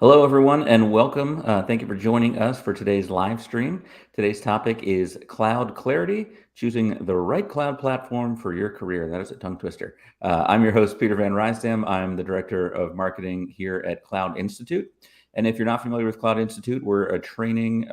Hello, everyone, and welcome. Thank you for joining us for today's live stream. Today's topic is cloud clarity, choosing the right cloud platform for your career. That is a tongue twister. I'm your host, Peter Van Rysdam. I'm the Director of Marketing here at Cloud Institute. And if you're not familiar with Cloud Institute, we're a training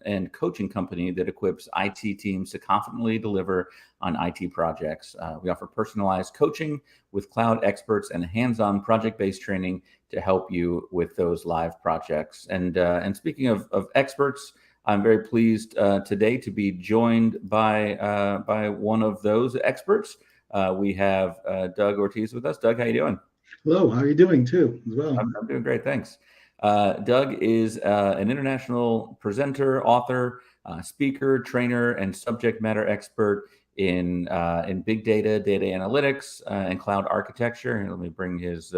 and coaching company that equips IT teams to confidently deliver on IT projects. We offer personalized coaching with cloud experts and hands-on project-based training to help you with those live projects. And speaking of experts, I'm very pleased today to be joined by one of those experts. We have Doug Ortiz with us. Doug, how you doing? Hello, how are you doing too as well? I'm doing great, thanks. Doug is an international presenter, author, speaker, trainer, and subject matter expert in big data, data analytics, and cloud architecture. And let me bring his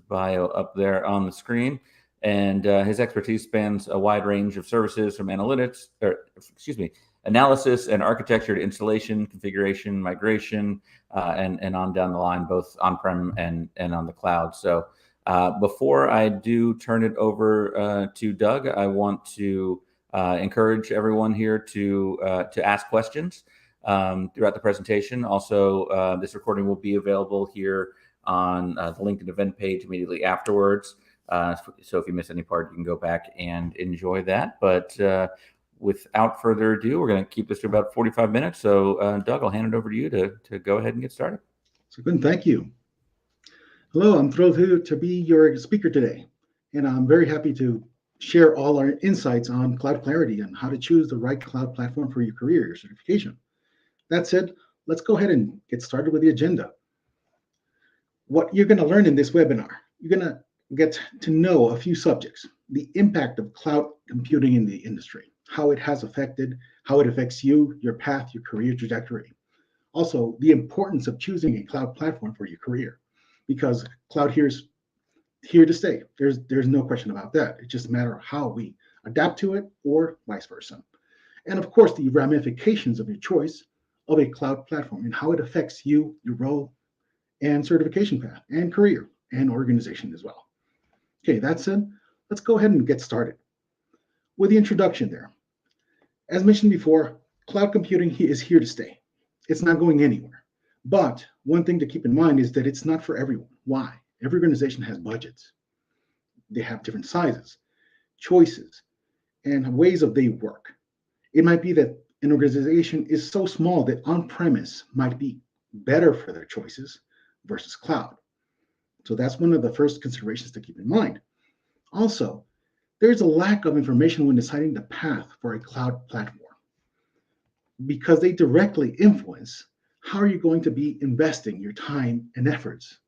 bio up there on the screen. And his expertise spans a wide range of services from analysis and architecture to installation, configuration, migration, and on down the line, both on-prem and on the cloud. So before I do turn it over to Doug, I want to encourage everyone here to ask questions throughout the presentation. Also, this recording will be available here on the LinkedIn event page immediately afterwards. So if you miss any part, you can go back and enjoy that. But without further ado, we're going to keep this to about 45 minutes. So Doug, I'll hand it over to you to go ahead and get started. So good, thank you. Hello, I'm thrilled to be your speaker today, and I'm very happy to share all our insights on cloud clarity and how to choose the right cloud platform for your career, your certification. That said, let's go ahead and get started with the agenda. What you're going to learn in this webinar, you're going to get to know a few subjects: the impact of cloud computing in the industry, how it has affected, how it affects you, your path, your career trajectory. Also, the importance of choosing a cloud platform for your career, because cloud here's here to stay. There's no question about that. It's just a matter of how we adapt to it or vice versa. And of course, the ramifications of your choice of a cloud platform and how it affects you, your role, and certification path, and career, and organization as well. Okay, that said, let's go ahead and get started with the introduction there. As mentioned before, cloud computing is here to stay. It's not going anywhere. But one thing to keep in mind is that it's not for everyone. Why? Every organization has budgets. They have different sizes, choices, and ways of they work. It might be that an organization is so small that on-premise might be better for their choices versus cloud. So that's one of the first considerations to keep in mind. Also, there's a lack of information when deciding the path for a cloud platform because they directly influence how are you going to be investing your time and efforts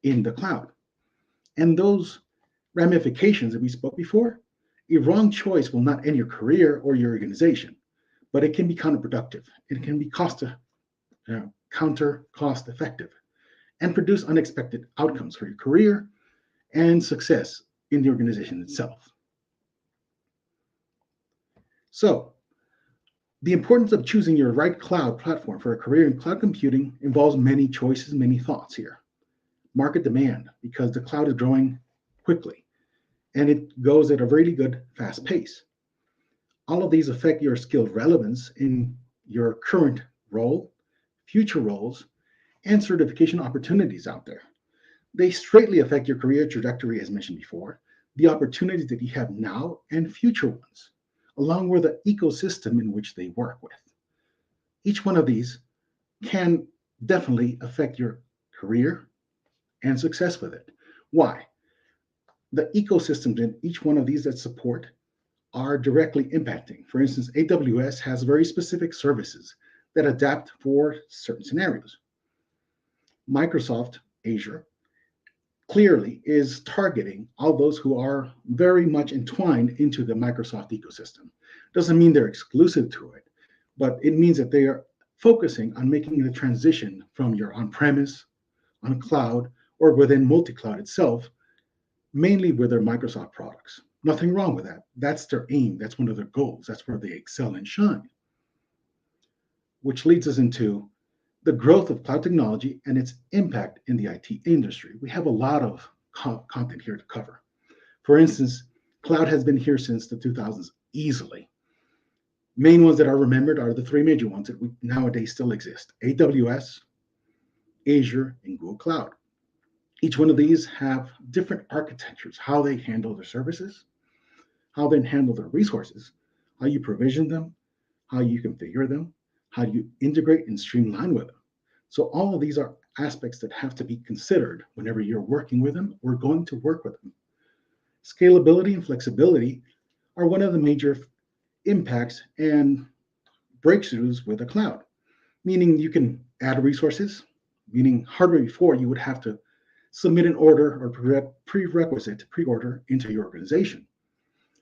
in the cloud. And those ramifications that we spoke before, a wrong choice will not end your career or your organization, but it can be counterproductive. It can be counter cost effective and produce unexpected outcomes for your career and success in the organization itself. So, the importance of choosing your right cloud platform for a career in cloud computing involves many choices, many thoughts here. Market demand, because the cloud is growing quickly and it goes at a really good, fast pace. All of these affect your skill relevance in your current role, future roles, and certification opportunities out there. They straightly affect your career trajectory, as mentioned before, the opportunities that you have now and future ones, along with the ecosystem in which they work with. Each one of these can definitely affect your career and success with it. Why? The ecosystems in each one of these that support are directly impacting. For instance, AWS has very specific services that adapt for certain scenarios. Microsoft Azure clearly is targeting all those who are very much entwined into the Microsoft ecosystem. Doesn't mean they're exclusive to it, but it means that they are focusing on making the transition from your on-premise, on cloud, or within multi-cloud itself, mainly with their Microsoft products. Nothing wrong with that. That's their aim. That's one of their goals. That's where they excel and shine. Which leads us into the growth of cloud technology and its impact in the IT industry. We have a lot of content here to cover. For instance, cloud has been here since the 2000s easily. Main ones that are remembered are the three major ones that nowadays still exist: AWS, Azure, and Google Cloud. Each one of these have different architectures, how they handle their services, how they handle their resources, how you provision them, how you configure them, how you integrate and streamline with them. So all of these are aspects that have to be considered whenever you're working with them or going to work with them. Scalability and flexibility are one of the major impacts and breakthroughs with a cloud, meaning you can add resources, meaning hardware before you would have to submit an order or prerequisite pre-order into your organization.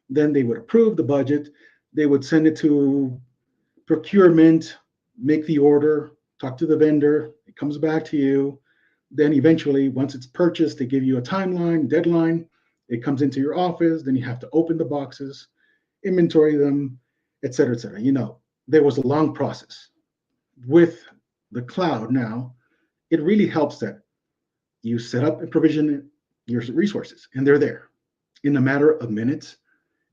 Then they would approve the budget, they would send it to procurement, make the order, talk to the vendor, it comes back to you. Then eventually, once it's purchased, they give you a timeline, deadline, it comes into your office, then you have to open the boxes, inventory them, et cetera, et cetera. There was a long process. With the cloud now, it really helps that you set up and provision your resources, and they're there in a matter of minutes.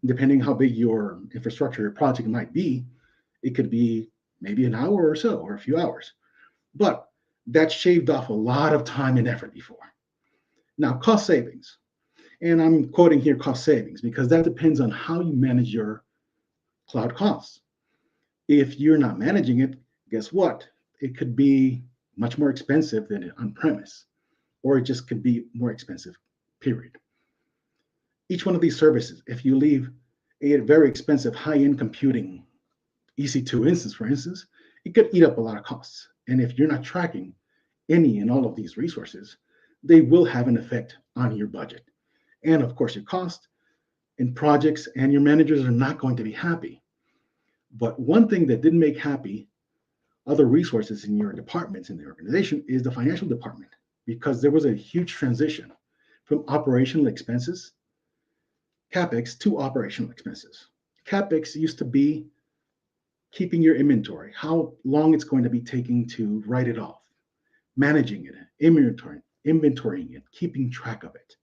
Depending how big your infrastructure, your project might be, it could be maybe an hour or so, or a few hours. But that shaved off a lot of time and effort before. Now, cost savings. And I'm quoting here cost savings because that depends on how you manage your cloud costs. If you're not managing it, guess what? It could be much more expensive than on premise, or it just could be more expensive, period. Each one of these services, if you leave a very expensive high-end computing EC2 instance, for instance, it could eat up a lot of costs. And if you're not tracking any and all of these resources, they will have an effect on your budget. And of course, your cost and projects, and your managers are not going to be happy. But one thing that didn't make happy other resources in your departments in the organization is the financial department, because there was a huge transition from operational expenses, CapEx, to operational expenses. CapEx used to be keeping your inventory, how long it's going to be taking to write it off, managing it, inventorying it, keeping track of it.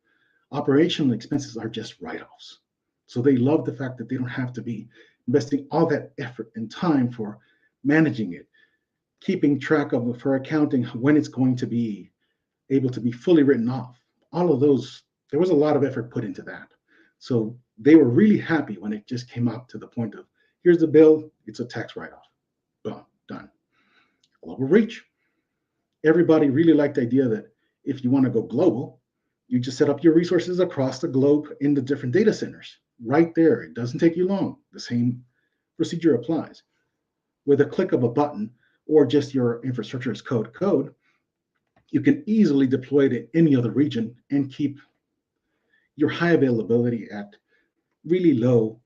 Operational expenses are just write-offs. So they love the fact that they don't have to be investing all that effort and time for managing it, keeping track of for accounting when it's going to be able to be fully written off. All of those, there was a lot of effort put into that. So they were really happy when it just came up to the point of, here's the bill, it's a tax write-off. Boom, done. Global reach. Everybody really liked the idea that if you want to go global, you just set up your resources across the globe in the different data centers. Right there, it doesn't take you long. The same procedure applies. With a click of a button, or just your infrastructure as code, you can easily deploy it in any other region and keep your high availability at really low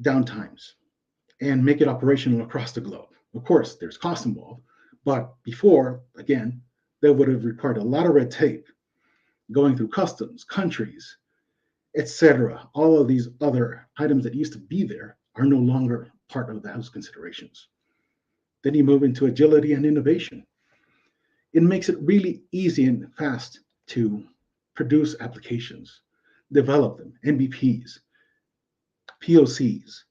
downtimes and make it operational across the globe. Of course, there's cost involved, but before, again, that would have required a lot of red tape, going through customs, countries, etc. All of these other items that used to be there are no longer part of those considerations. Then you move into agility and innovation. It makes it really easy and fast to produce applications, develop them, MVPs, POCs,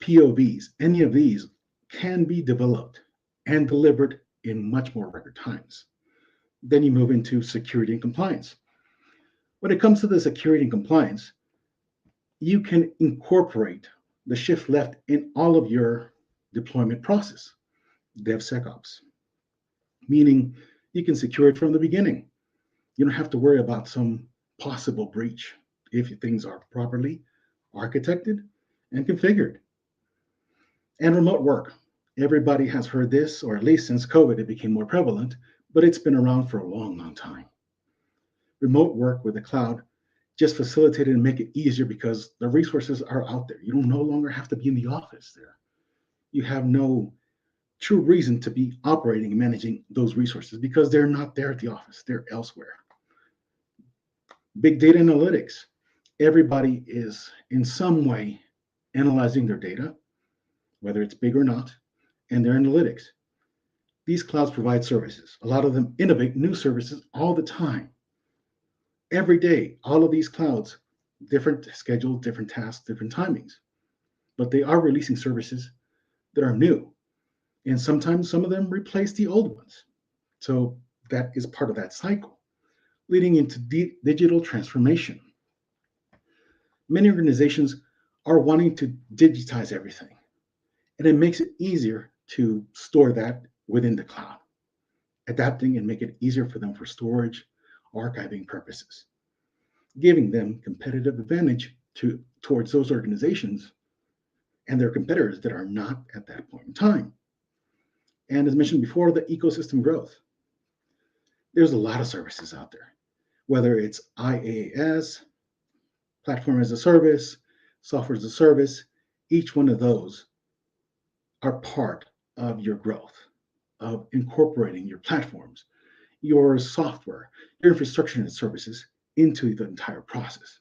POVs. Any of these can be developed and delivered in much more record times. Then you move into security and compliance. When it comes to the security and compliance, you can incorporate the shift left in all of your deployment process, DevSecOps, meaning you can secure it from the beginning. You don't have to worry about some possible breach if things are properly architected and configured. And remote work. Everybody has heard this, or at least since COVID, it became more prevalent, but it's been around for a long, long time. Remote work with the cloud just facilitate it and make it easier because the resources are out there. You don't no longer have to be in the office there. You have no true reason to be operating and managing those resources because they're not there at the office, they're elsewhere. Big data analytics. Everybody is in some way analyzing their data, whether it's big or not, and their analytics. These clouds provide services. A lot of them innovate new services all the time. Every day, all of these clouds different schedules, different tasks, different timings. But they are releasing services that are new. And sometimes some of them replace the old ones. So that is part of that cycle, leading into digital transformation. Many organizations are wanting to digitize everything, and it makes it easier to store that within the cloud, adapting and make it easier for them for storage, archiving purposes, giving them competitive advantage towards those organizations and their competitors that are not at that point in time. And as mentioned before, the ecosystem growth. There's a lot of services out there, whether it's IaaS, platform as a service, software as a service, each one of those are part of your growth, of incorporating your platforms, your software, your infrastructure and services into the entire process,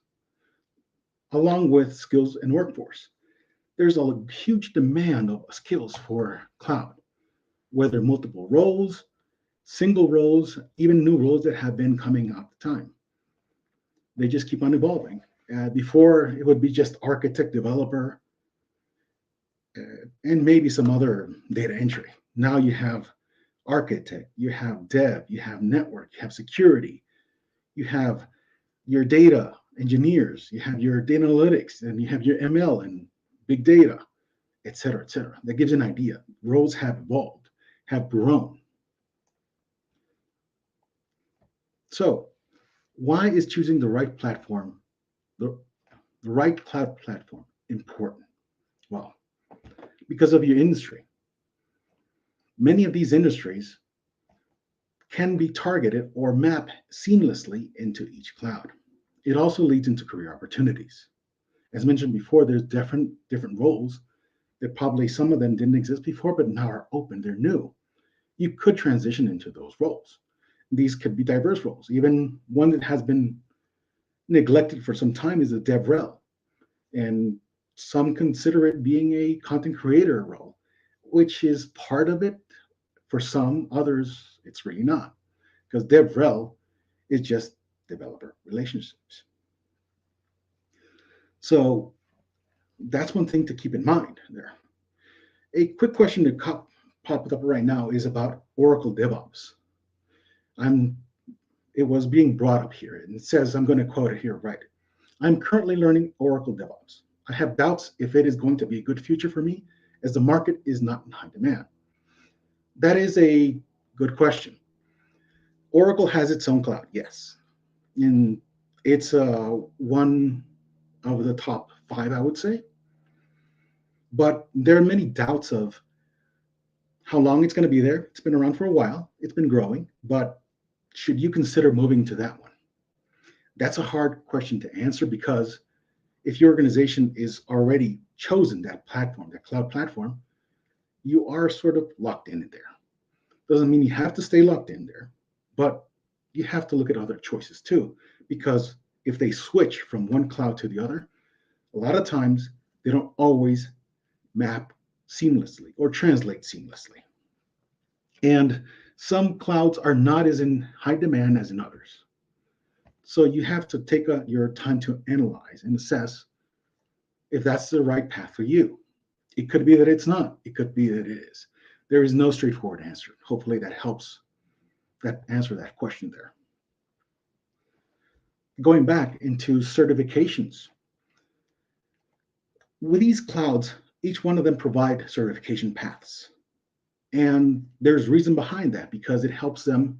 along with skills and workforce. There's a huge demand of skills for cloud, whether multiple roles, single roles, even new roles that have been coming out the time. They just keep on evolving. Before, it would be just architect, developer, and maybe some other data entry. Now you have architect, you have dev, you have network, you have security, you have your data engineers, you have your data analytics, and you have your ML and big data, et cetera, et cetera. That gives you an idea. Roles have evolved, have grown. So, why is choosing the right platform, the right cloud platform, important? Well, because of your industry. Many of these industries can be targeted or map seamlessly into each cloud. It also leads into career opportunities. As mentioned before, there's different roles that probably some of them didn't exist before, but now are open, they're new. You could transition into those roles. These could be diverse roles. Even one that has been neglected for some time is the DevRel. And some consider it being a content creator role, which is part of it. For some, others, it's really not, because DevRel is just developer relationships. So that's one thing to keep in mind there. A quick question that popped up right now is about Oracle DevOps. It was being brought up here, and it says, I'm going to quote it here, right? I'm currently learning Oracle DevOps. I have doubts if it is going to be a good future for me, as the market is not in high demand. That is a good question. Oracle has its own cloud, yes. And it's one of the top 5, I would say. But there are many doubts of how long it's going to be there. It's been around for a while. It's been growing. But should you consider moving to that one? That's a hard question to answer, because if your organization is already chosen that platform, that cloud platform, you are sort of locked in there. Doesn't mean you have to stay locked in there, but you have to look at other choices too, because if they switch from one cloud to the other, a lot of times they don't always map seamlessly or translate seamlessly. And some clouds are not as in high demand as in others. So you have to take your time to analyze and assess if that's the right path for you. It could be that it's not. It could be that it is. There is no straightforward answer. Hopefully that helps answer that question there. Going back into certifications. With these clouds, each one of them provide certification paths. And there's reason behind that, because it helps them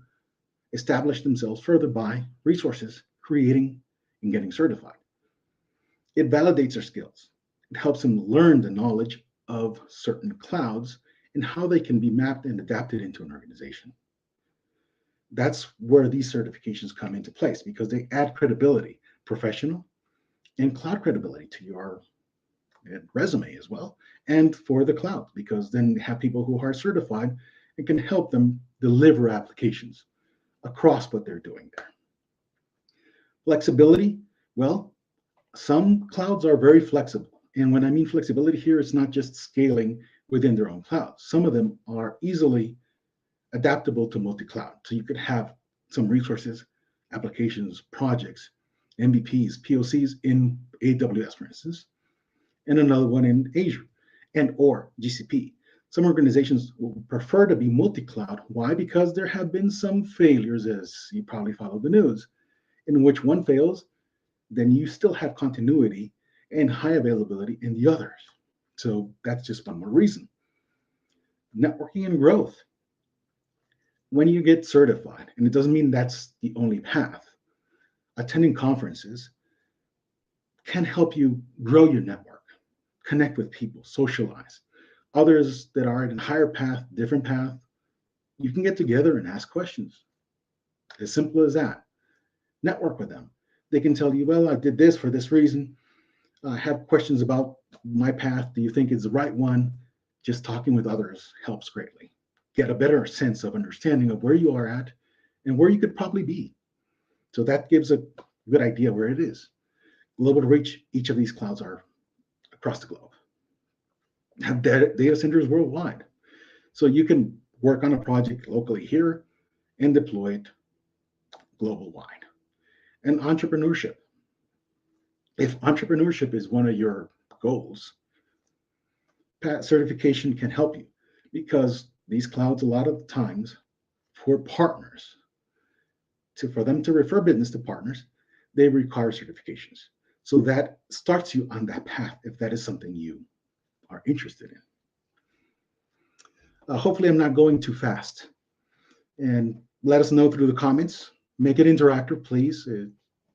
establish themselves further by resources, creating and getting certified. It validates their skills. It helps them learn the knowledge of certain clouds and how they can be mapped and adapted into an organization. That's where these certifications come into place, because they add credibility, professional and cloud credibility to your resume as well, and for the cloud, because then you have people who are certified and can help them deliver applications across what they're doing there. Flexibility, well, some clouds are very flexible. And when I mean flexibility here, it's not just scaling within their own cloud. Some of them are easily adaptable to multi-cloud. So you could have some resources, applications, projects MVPs, POCs in AWS, for instance, and another one in Azure and or GCP. Some organizations will prefer to be multi-cloud. Why? Because there have been some failures, as you probably follow the news, in which one fails, then you still have continuity and high availability in the others. So that's just one more reason. Networking and growth. When you get certified, and it doesn't mean that's the only path, attending conferences can help you grow your network, connect with people, socialize. Others that are in a higher path, different path, you can get together and ask questions. As simple as that. Network with them. They can tell you, well, I did this for this reason. I have questions about my path. Do you think it's the right one? Just talking with others helps greatly. Get a better sense of understanding of where you are at and where you could probably be. So that gives a good idea where it is. Global reach, each of these clouds are across the globe. Have data centers worldwide. So you can work on a project locally here and deploy it global wide. And entrepreneurship. If entrepreneurship is one of your goals, PAT certification can help you because these clouds, a lot of times, for partners, for them to refer business to partners, they require certifications. So that starts you on that path if that is something you are interested in. Hopefully, I'm not going too fast. And let us know through the comments. Make it interactive, please.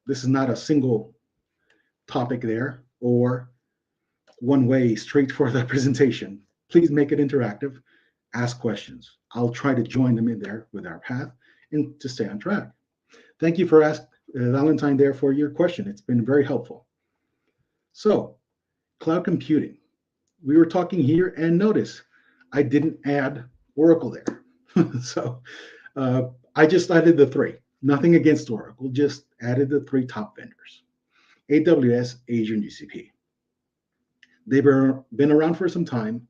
This is not a single topic there or one way straight for the presentation. Please make it interactive. Ask questions. I'll try to join them in there with our path and to stay on track. Thank you for asking Valentine there for your question. It's been very helpful. So, cloud computing. We were talking here, and notice I didn't add Oracle there. So I just added the three. Nothing against Oracle, just added the three top vendors: AWS, Azure, and GCP. They've been around for some time.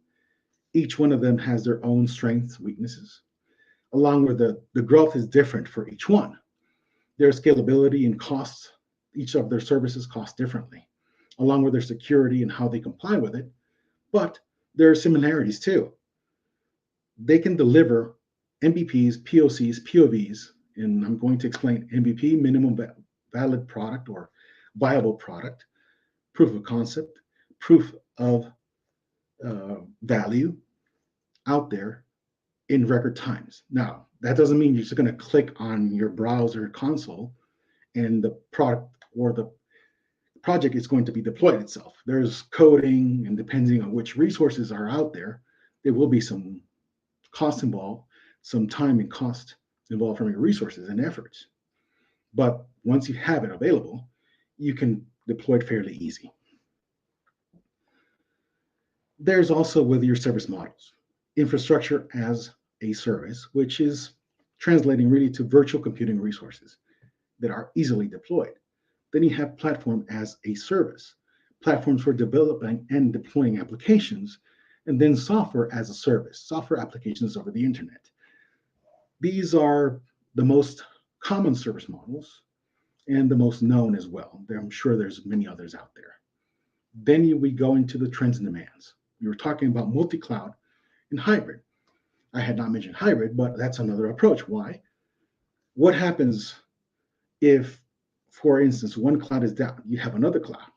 Each one of them has their own strengths, weaknesses, along with the growth is different for each one. Their scalability and costs, each of their services cost differently, along with their security and how they comply with it. But there are similarities too. They can deliver MVPs, POCs, POVs, and I'm going to explain MVP, minimum valid product or viable product, proof of concept, proof of value out there in record times. Now, that doesn't mean you're just going to click on your browser console and the product or the project is going to be deployed itself. There's coding, and depending on which resources are out there, there will be some cost involved, some time and cost involved from your resources and efforts. But once you have it available, you can deploy it fairly easy. There's also with your service models, infrastructure as a service, which is translating really to virtual computing resources that are easily deployed. Then you have platform as a service, platforms for developing and deploying applications, and then software as a service, software applications over the internet. These are the most common service models and the most known as well. I'm sure there's many others out there. Then we go into the trends and demands. We were talking about multi-cloud and hybrid. I had not mentioned hybrid, but that's another approach. Why? What happens if, for instance, one cloud is down, you have another cloud,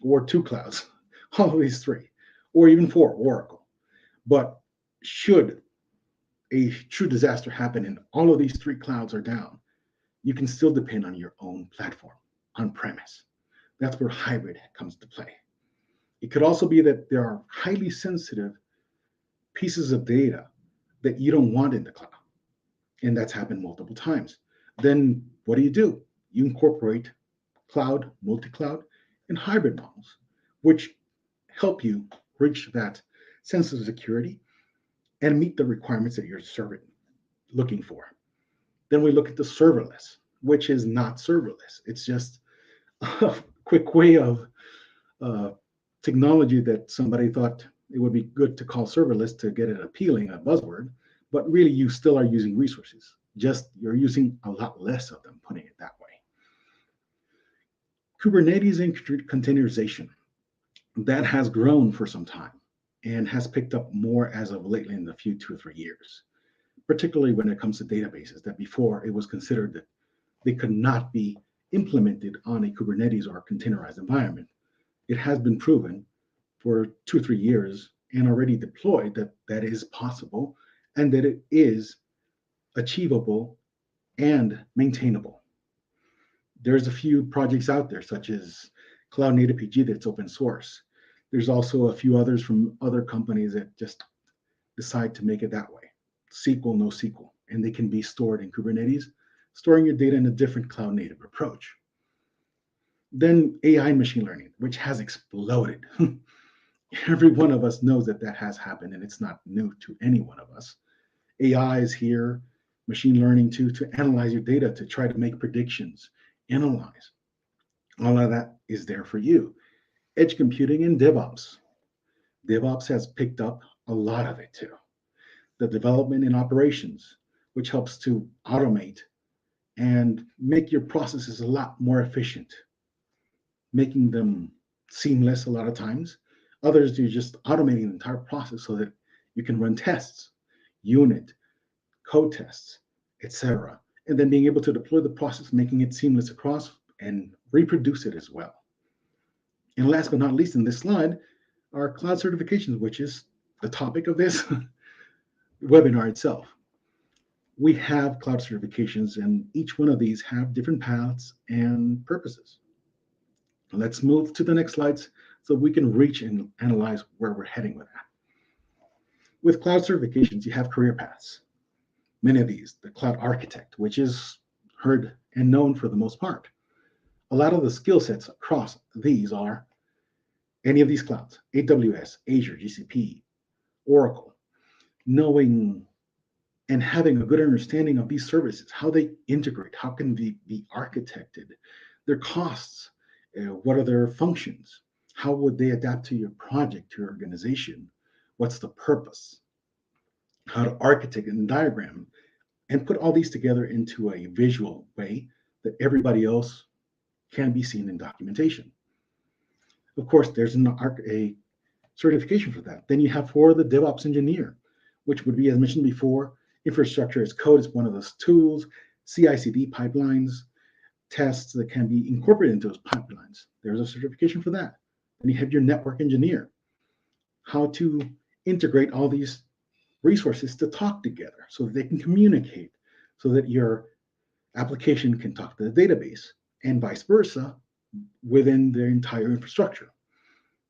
or two clouds, always three, or even four, Oracle. But should a true disaster happen and all of these three clouds are down, you can still depend on your own platform, on premise. That's where hybrid comes to play. It could also be that there are highly sensitive pieces of data that you don't want in the cloud. And that's happened multiple times. Then what do? You incorporate cloud, multi-cloud, and hybrid models, which help you reach that sense of security and meet the requirements that you're looking for. Then we look at the serverless, which is not serverless. It's just a quick way of technology that somebody thought it would be good to call serverless to get it appealing, a buzzword, but really you still are using resources. Just you're using a lot less of them, putting it that way. Kubernetes and containerization, that has grown for some time and has picked up more as of lately in the few 2 or 3 years, particularly when it comes to databases that before it was considered that they could not be implemented on a Kubernetes or containerized environment. It has been proven for 2 or 3 years and already deployed that that is possible and that it is achievable and maintainable. There's a few projects out there, such as Cloud Native PG, that's open source. There's also a few others from other companies that just decide to make it that way. SQL, NoSQL, and they can be stored in Kubernetes, storing your data in a different cloud native approach. Then AI and machine learning, which has exploded. Every one of us knows that that has happened, and it's not new to any one of us. AI is here, machine learning too, to analyze your data, to try to make predictions, analyze. All of that is there for you. Edge computing and DevOps. DevOps has picked up a lot of it too. The development and operations, which helps to automate and make your processes a lot more efficient, making them seamless a lot of times. Others, you're just automating the entire process so that you can run tests, unit, code tests, etc. And then being able to deploy the process, making it seamless across and reproduce it as well. And last but not least in this slide are cloud certifications, which is the topic of this webinar itself. We have cloud certifications, and each one of these have different paths and purposes. Let's move to the next slides so we can reach and analyze where we're heading with that. With cloud certifications, you have career paths. Many of these, the cloud architect, which is heard and known for the most part. A lot of the skill sets across these are any of these clouds, AWS, Azure, GCP, Oracle, knowing and having a good understanding of these services, how they integrate, how can they be architected, their costs, what are their functions, how would they adapt to your project, to your organization, what's the purpose, how to architect and diagram, and put all these together into a visual way that everybody else can be seen in documentation. Of course, there's a certification for that. Then you have for the DevOps engineer, which would be, as mentioned before, infrastructure as code is one of those tools, CI/CD pipelines, tests that can be incorporated into those pipelines. There's a certification for that. Then you have your network engineer, how to integrate all these resources to talk together so that they can communicate, so that your application can talk to the database and vice versa within the entire infrastructure.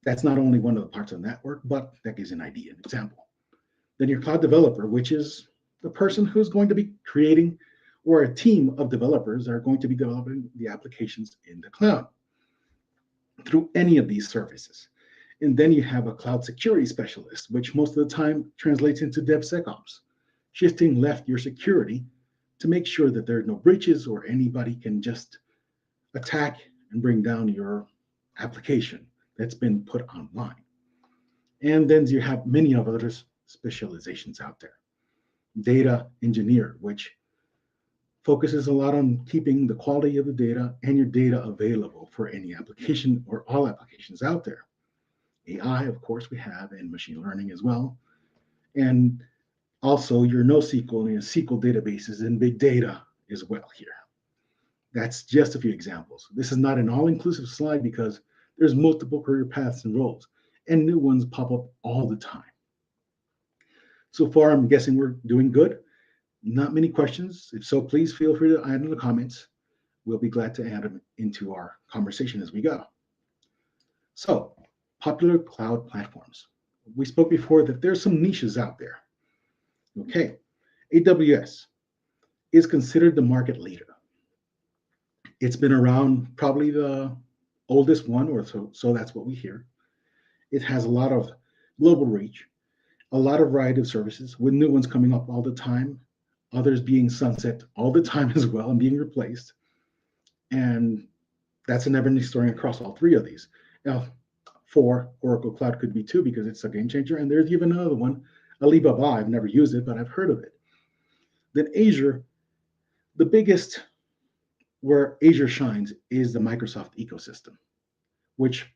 That's not only one of the parts of the network, but that gives an idea, an example. Then your cloud developer, which is the person who's going to be creating, or a team of developers that are going to be developing the applications in the cloud through any of these services. And then you have a cloud security specialist, which most of the time translates into DevSecOps, shifting left your security to make sure that there are no breaches or anybody can just attack and bring down your application that's been put online. And then you have many of other specializations out there. Data engineer, which focuses a lot on keeping the quality of the data and your data available for any application or all applications out there. AI, of course, we have, and machine learning as well. And also your NoSQL and your SQL databases and big data as well here. That's just a few examples. This is not an all-inclusive slide because there's multiple career paths and roles, and new ones pop up all the time. So far, I'm guessing we're doing good. Not many questions. If so, please feel free to add in the comments. We'll be glad to add them into our conversation as we go. So, popular cloud platforms. We spoke before that there's some niches out there. Okay, AWS is considered the market leader. It's been around, probably the oldest one, or so that's what we hear. It has a lot of global reach, a lot of variety of services, with new ones coming up all the time, others being sunset all the time as well and being replaced. And that's a never-ending story across all three of these. Now, for Oracle Cloud could be two because it's a game changer. And there's even another one, Alibaba. I've never used it, but I've heard of it. Then Azure, the biggest where Azure shines is the Microsoft ecosystem, which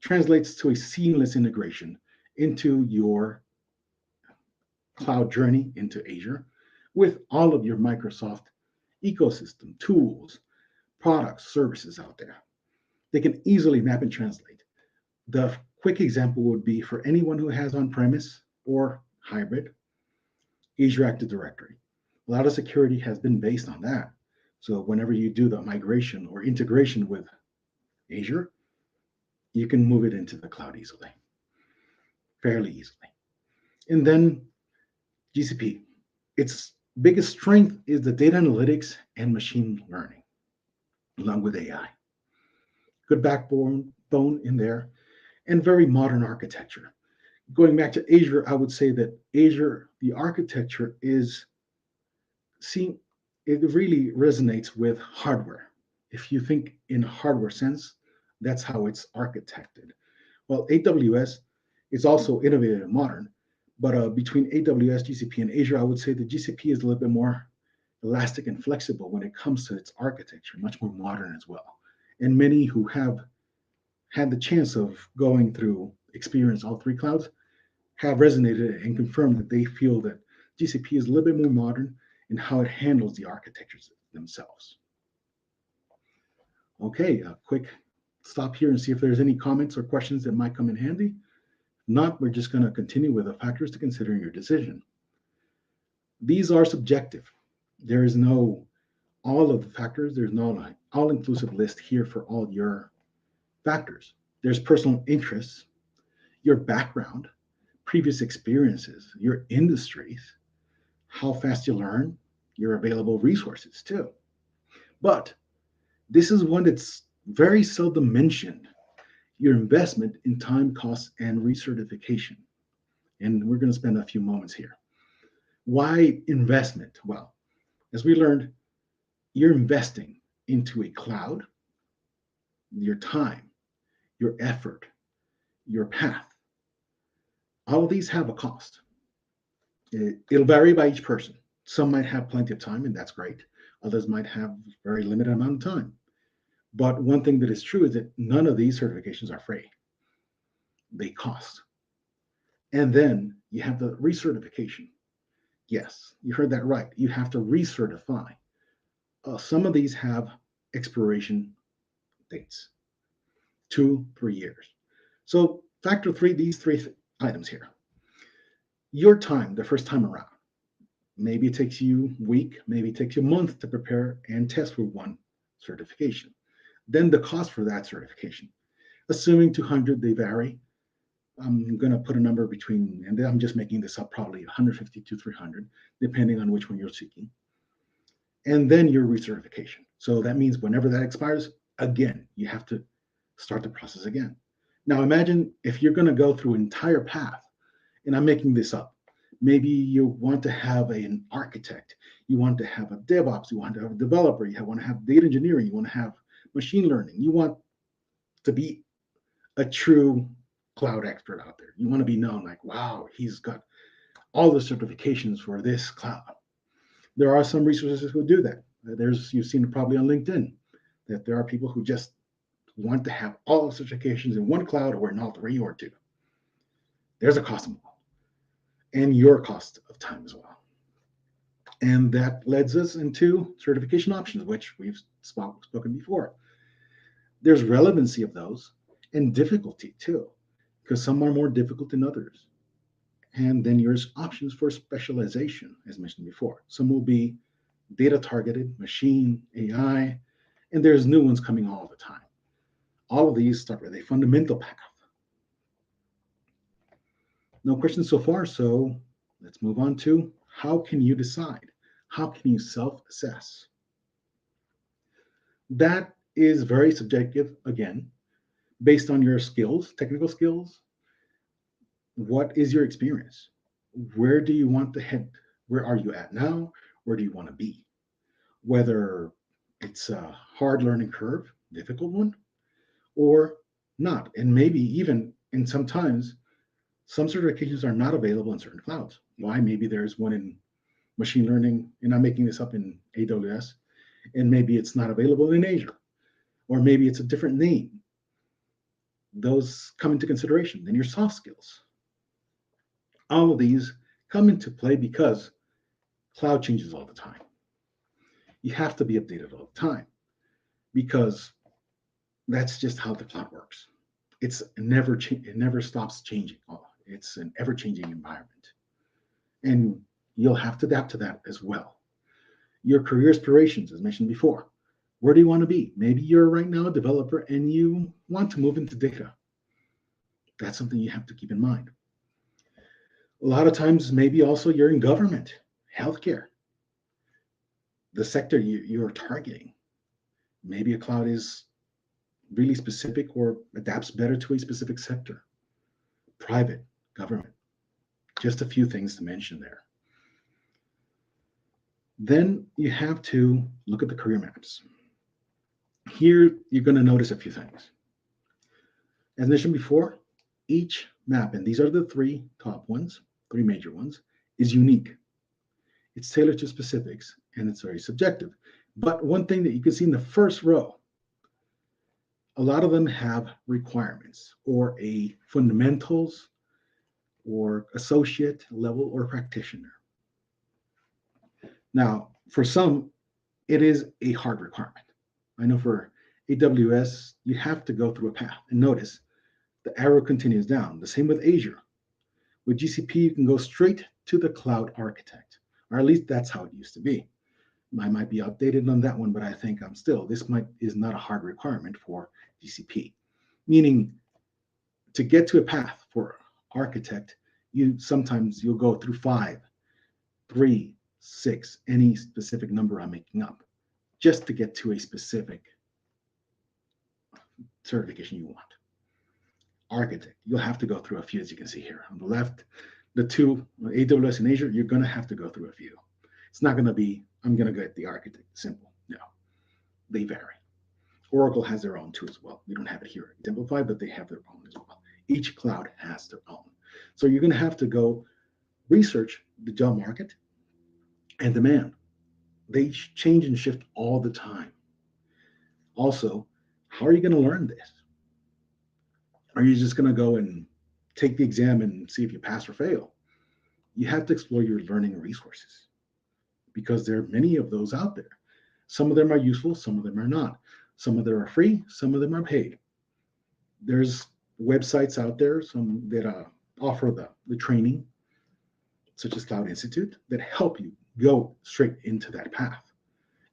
translates to a seamless integration into your cloud journey into Azure with all of your Microsoft ecosystem tools, products, services out there. They can easily map and translate. The quick example would be for anyone who has on premise or hybrid Azure Active Directory. A lot of security has been based on that. So whenever you do the migration or integration with Azure, you can move it into the cloud easily, fairly easily. And then GCP, its biggest strength is the data analytics and machine learning, along with AI. Good backbone in there, and very modern architecture. Going back to Azure, I would say that Azure, the architecture is seen, it really resonates with hardware. If you think in hardware sense, that's how it's architected. Well, AWS is also innovative and modern, but between AWS, GCP, and Azure, I would say the GCP is a little bit more elastic and flexible when it comes to its architecture, much more modern as well. And many who have had the chance of going through experience all three clouds have resonated and confirmed that they feel that GCP is a little bit more modern in how it handles the architectures themselves. Okay, a quick stop here and see if there's any comments or questions that might come in handy. If not, we're just going to continue with the factors to consider in your decision. These are subjective. There is no all of the factors. There's no all-inclusive list here for all your factors. There's personal interests, your background, previous experiences, your industries, how fast you learn, your available resources too. But this is one that's very seldom mentioned, your investment in time, costs, and recertification. And we're going to spend a few moments here. Why investment? Well, as we learned, you're investing into a cloud, your time, your effort, your path. All of these have a cost. It'll vary by each person. Some might have plenty of time, and that's great. Others might have very limited amount of time. But one thing that is true is that none of these certifications are free. They cost. And then you have the recertification. Yes, you heard that right. You have to recertify. Some of these have expiration dates, 2-3 years. So factor these three items here. Your time, the first time around. Maybe it takes you a week, maybe it takes you a month to prepare and test for one certification. Then the cost for that certification. Assuming 200, they vary. I'm going to put a number between, and I'm just making this up, probably 150 to 300, depending on which one you're seeking. And then your recertification. So that means whenever that expires, again, you have to start the process again. Now imagine if you're going to go through an entire path, and I'm making this up. Maybe you want to have an architect, you want to have a DevOps, you want to have a developer, you want to have data engineering, you want to have machine learning, you want to be a true cloud expert out there. You want to be known like, wow, he's got all the certifications for this cloud. There are some resources who do that. You've seen it probably on LinkedIn, that there are people who just want to have all the certifications in one cloud or in all three or two. There's a cost involved, and your cost of time as well. And that leads us into certification options, which we've spoken before. There's relevancy of those and difficulty too, because some are more difficult than others. And then there's options for specialization, as mentioned before. Some will be data targeted, machine, AI, and there's new ones coming all the time. All of these start with a fundamental path. No questions so far, so let's move on to how can you decide? How can you self-assess? That is very subjective, again, based on your skills, technical skills. What is your experience? Where do you want to head? Where are you at now? Where do you want to be? Whether it's a hard learning curve, difficult one, or not. And maybe even, and sometimes, some certifications are not available in certain clouds. Why? Maybe there's one in machine learning, and I'm making this up, in AWS, and maybe it's not available in Asia, or maybe it's a different name. Those come into consideration. Then your soft skills. All of these come into play because cloud changes all the time. You have to be updated all the time because that's just how the cloud works. It never stops changing. It's an ever-changing environment, and you'll have to adapt to that as well. Your career aspirations, as mentioned before, where do you want to be? Maybe you're right now a developer and you want to move into data. That's something you have to keep in mind. A lot of times, maybe also you're in government, healthcare, the sector you're targeting. Maybe a cloud is really specific or adapts better to a specific sector, private, government. Just a few things to mention there. Then you have to look at the career maps. Here, you're going to notice a few things. As mentioned before, each map, and these are the three top ones, three major ones, is unique. It's tailored to specifics, and it's very subjective. But one thing that you can see in the first row, a lot of them have requirements or a fundamentals or associate level or practitioner. Now, for some, it is a hard requirement. I know for AWS, you have to go through a path. And notice the arrow continues down. The same with Azure. With GCP, you can go straight to the cloud architect, or at least that's how it used to be. I might be outdated on that one, but I think is not a hard requirement for GCP. Meaning, to get to a path for architect, you'll go through 5, 3, 6, any specific number I'm making up, just to get to a specific certification you want. Architect, you'll have to go through a few, as you can see here. On the left, the two, AWS and Azure, you're going to have to go through a few. It's not going to be, I'm going to get the architect, simple. No, they vary. Oracle has their own too as well. We don't have it here exemplified, but they have their own as well. Each cloud has their own. So you're going to have to go research the job market and demand. They change and shift all the time. Also, how are you going to learn this? Are you just going to go and take the exam and see if you pass or fail? You have to explore your learning resources because there are many of those out there. Some of them are useful, some of them are not. Some of them are free, some of them are paid. There's websites out there, some that offer the training, such as Cloud Institute, that help you go straight into that path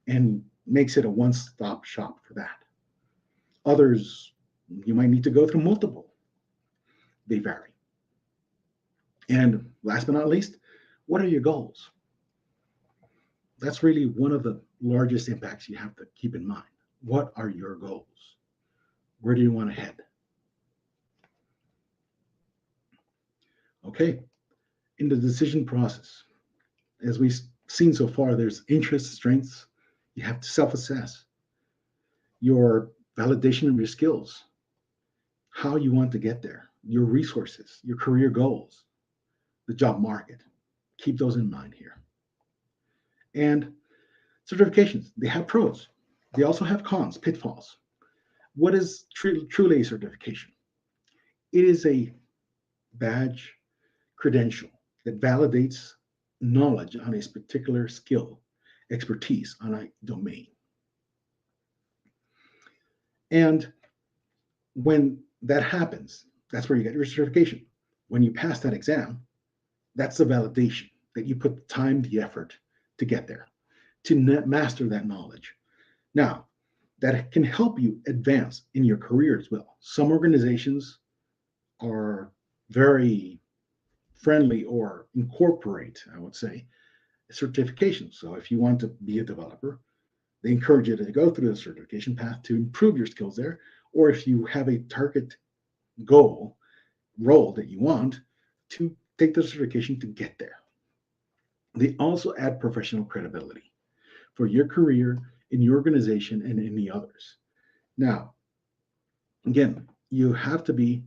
and makes it a one-stop shop for that. Others, you might need to go through multiple. They vary. And last but not least, what are your goals? That's really one of the largest impacts you have to keep in mind. What are your goals? Where do you want to head? Okay, in the decision process, as we've seen so far, there's interests, strengths. You have to self-assess your validation of your skills, how you want to get there, your resources, your career goals, the job market. Keep those in mind here. And certifications, they have pros. They also have cons, pitfalls. What is truly a certification? It is a badge credential that validates knowledge on a particular skill, expertise on a domain. And when that happens, that's where you get your certification. When you pass that exam, that's the validation that you put the time, the effort to get there, to master that knowledge. Now, that can help you advance in your career as well. Some organizations are very friendly or incorporate, I would say, certification. So if you want to be a developer, they encourage you to go through the certification path to improve your skills there. Or if you have a target role that you want, to take the certification to get there. They also add professional credibility for your career in your organization and any others. Now, again, you have to be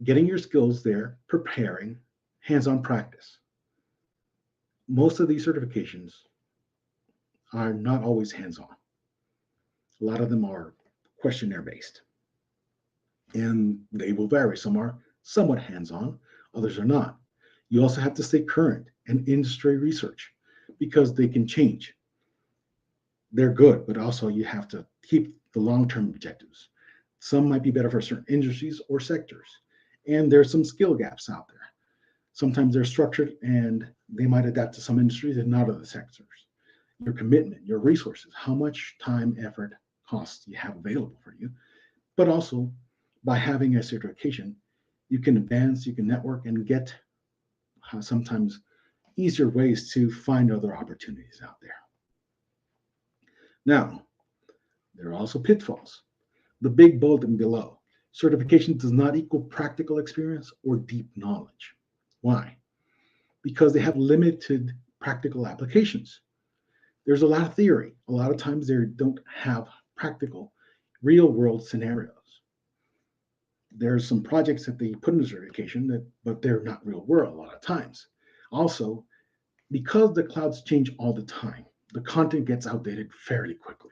getting your skills there, preparing, hands-on practice. Most of these certifications, are not always hands-on. A lot of them are questionnaire based, and they will vary. Some are somewhat hands-on, others are not. You also have to stay current and industry research because they can change. They're good, but also you have to keep the long-term objectives. Some might be better for certain industries or sectors, and there's some skill gaps out there. Sometimes they're structured and they might adapt to some industries and not other sectors. Your commitment, your resources, how much time, effort, costs you have available for you, but also by having a certification, you can advance, you can network, and get sometimes easier ways to find other opportunities out there. Now, there are also pitfalls. The big bulletin below. Certification does not equal practical experience or deep knowledge. Why? Because they have limited practical applications. There's a lot of theory. A lot of times they don't have practical, real world scenarios. There's some projects that they put in the certification that, but they're not real world a lot of times. Also, because the clouds change all the time, the content gets outdated fairly quickly.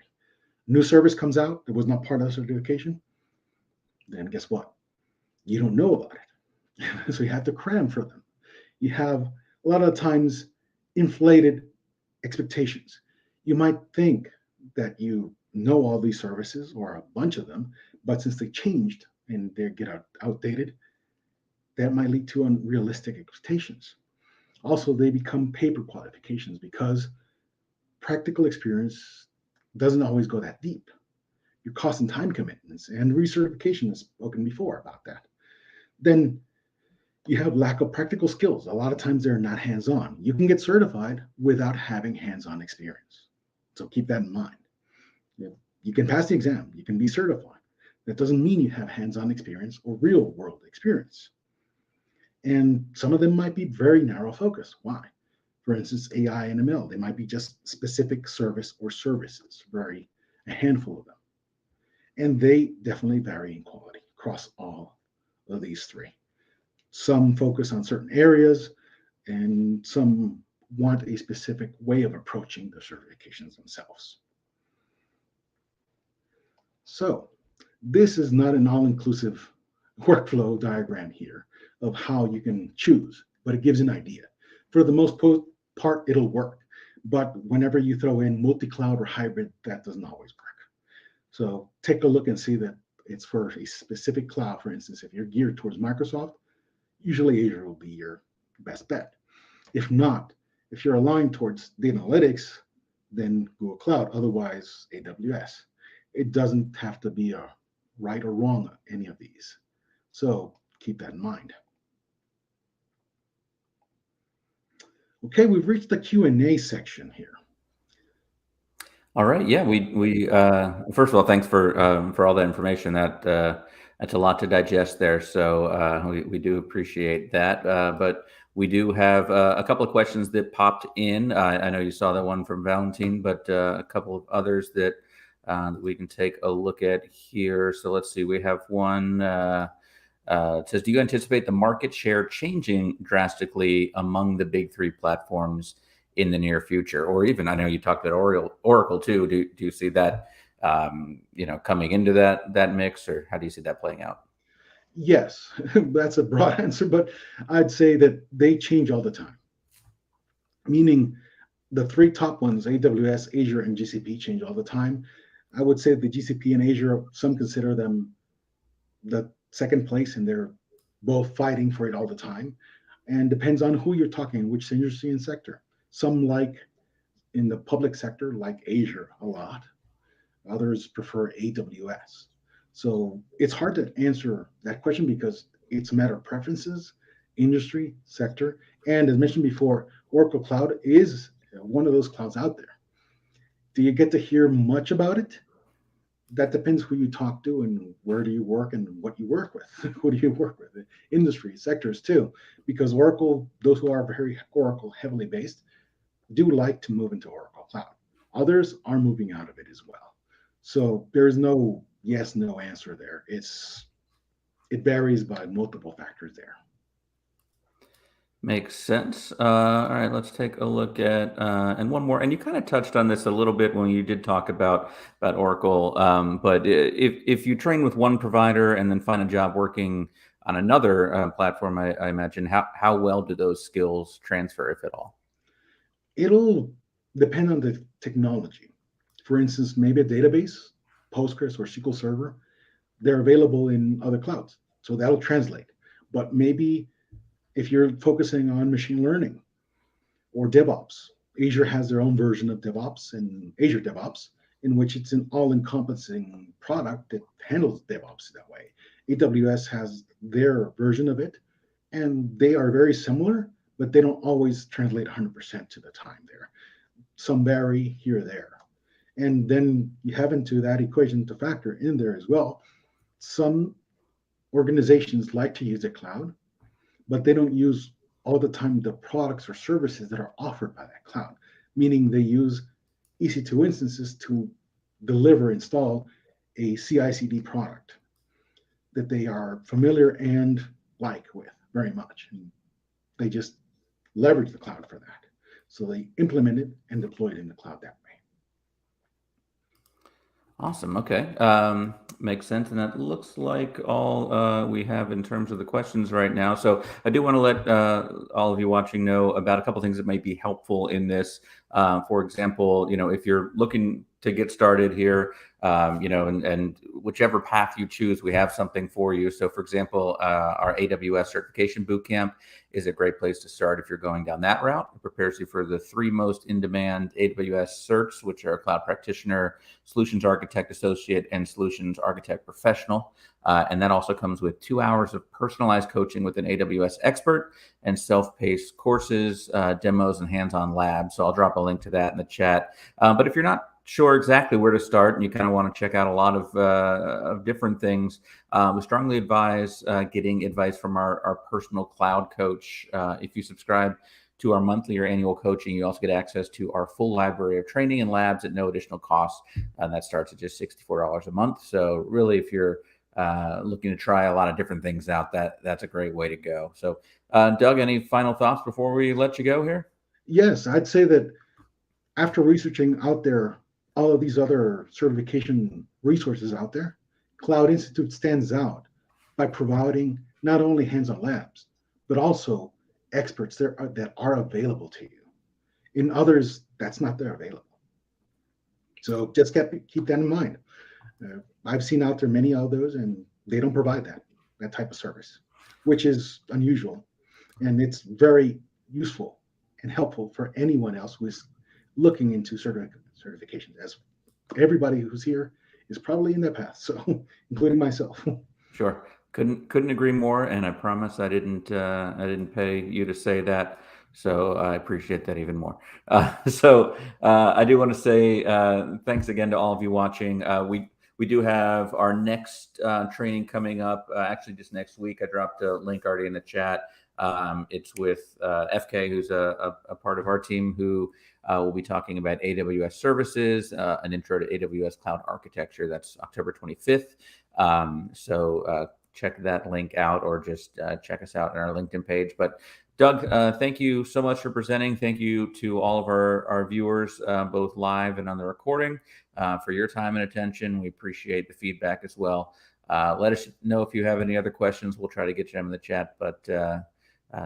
New service comes out that was not part of the certification, then guess what? You don't know about it. So you have to cram for them. You have a lot of times inflated expectations. You might think that you know all these services or a bunch of them, but since they changed and they get outdated, that might lead to unrealistic expectations. Also, they become paper qualifications because practical experience doesn't always go that deep. Your cost and time commitments and recertification has spoken before about that. Then you have lack of practical skills. A lot of times they're not hands-on. You can get certified without having hands-on experience. So keep that in mind. You can pass the exam, you can be certified. That doesn't mean you have hands-on experience or real world experience. And some of them might be very narrow focus. Why? For instance, AI and ML, they might be just specific service or services, very a handful of them. And they definitely vary in quality across all of these three. Some focus on certain areas, and some want a specific way of approaching the certifications themselves. So, this is not an all inclusive workflow diagram here of how you can choose, but it gives an idea. For the most part, it'll work. But whenever you throw in multi cloud or hybrid, that doesn't always work. So, take a look and see that it's for a specific cloud. For instance, if you're geared towards Microsoft, usually Azure will be your best bet. If not, if you're aligned towards data analytics, then Google Cloud, otherwise AWS. It doesn't have to be a right or wrong on any of these. So keep that in mind. Okay, we've reached the Q&A section here. All right. Yeah. We first of all, thanks for all that information. That's a lot to digest there. So we do appreciate that. But we do have a couple of questions that popped in. I know you saw that one from Valentine, but a couple of others that we can take a look at here. So let's see. We have one. It says, do you anticipate the market share changing drastically among the big three platforms in the near future? Or even, I know you talked about Oracle too. Do you see that, coming into that mix, or how do you see that playing out? Yes, that's a broad answer, but I'd say that they change all the time. Meaning the three top ones, AWS, Azure, and GCP, change all the time. I would say the GCP and Azure, some consider them the second place, and they're both fighting for it all the time. And depends on who you're talking, which industry and sector. Some like in the public sector, like Azure a lot. Others prefer AWS. So it's hard to answer that question because it's a matter of preferences, industry, sector. And as mentioned before, Oracle Cloud is one of those clouds out there. Do you get to hear much about it? That depends who you talk to and where do you work and what you work with. Who do you work with? Industry, sectors too. Because Oracle, those who are very Oracle heavily based, do like to move into Oracle Cloud. Others are moving out of it as well. So there's no yes, no answer there. It varies by multiple factors there. Makes sense. All right, let's take a look at and one more. And you kind of touched on this a little bit when you did talk about Oracle. But if you train with one provider and then find a job working on another platform, I imagine how well do those skills transfer, if at all? It'll depend on the technology. For instance, maybe a database, Postgres or SQL Server, they're available in other clouds. So that'll translate. But maybe if you're focusing on machine learning or DevOps, Azure has their own version of DevOps and Azure DevOps, in which it's an all encompassing product that handles DevOps that way. AWS has their version of it, and they are very similar, but they don't always translate 100% to the time there. Some vary here or there. And then you have into that equation to factor in there as well. Some organizations like to use the cloud, but they don't use all the time the products or services that are offered by that cloud, meaning they use EC2 instances to deliver, install a CI/CD product that they are familiar and like with very much. And they just leverage the cloud for that. So they implement it and deploy it in the cloud that way. Awesome. Okay. Makes sense. And that looks like all we have in terms of the questions right now. So I do want to let all of you watching know about a couple things that might be helpful in this. For example, if you're looking to get started here, and whichever path you choose, we have something for you. So for example, our AWS certification bootcamp is a great place to start if you're going down that route. It prepares you for the 3 most in-demand AWS certs, which are Cloud Practitioner, Solutions Architect Associate, and Solutions Architect Professional. And that also comes with 2 hours of personalized coaching with an AWS expert and self-paced courses, demos, and hands-on labs. So I'll drop a link to that in the chat. But if you're not sure exactly where to start and you kind of want to check out a lot of different things, we strongly advise getting advice from our personal cloud coach. If you subscribe to our monthly or annual coaching, you also get access to our full library of training and labs at no additional cost. And that starts at just $64 a month. So really, if you're looking to try a lot of different things out, that's a great way to go. So Doug, any final thoughts before we let you go here? Yes, I'd say that after researching out there all of these other certification resources out there, Cloud Institute stands out by providing not only hands-on labs, but also experts that are available to you. In others, that's not there available. So just keep that in mind. I've seen out there many of those, and they don't provide that type of service, which is unusual. And it's very useful and helpful for anyone else who is looking into certifications, as everybody who's here is probably in that path, so including myself. Sure. Couldn't agree more. And I promise I didn't pay you to say that. So I appreciate that even more. I do want to say thanks again to all of you watching. We do have our next training coming up, actually just next week. I dropped a link already in the chat. It's with FK, who's a part of our team, who will be talking about AWS services, an intro to AWS cloud architecture. That's October 25th. Check that link out, or just check us out on our LinkedIn page. But Doug, thank you so much for presenting. Thank you to all of our viewers, both live and on the recording, for your time and attention. We appreciate the feedback as well. Let us know if you have any other questions. We'll try to get you them in the chat. But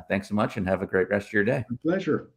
thanks so much, and have a great rest of your day. My pleasure.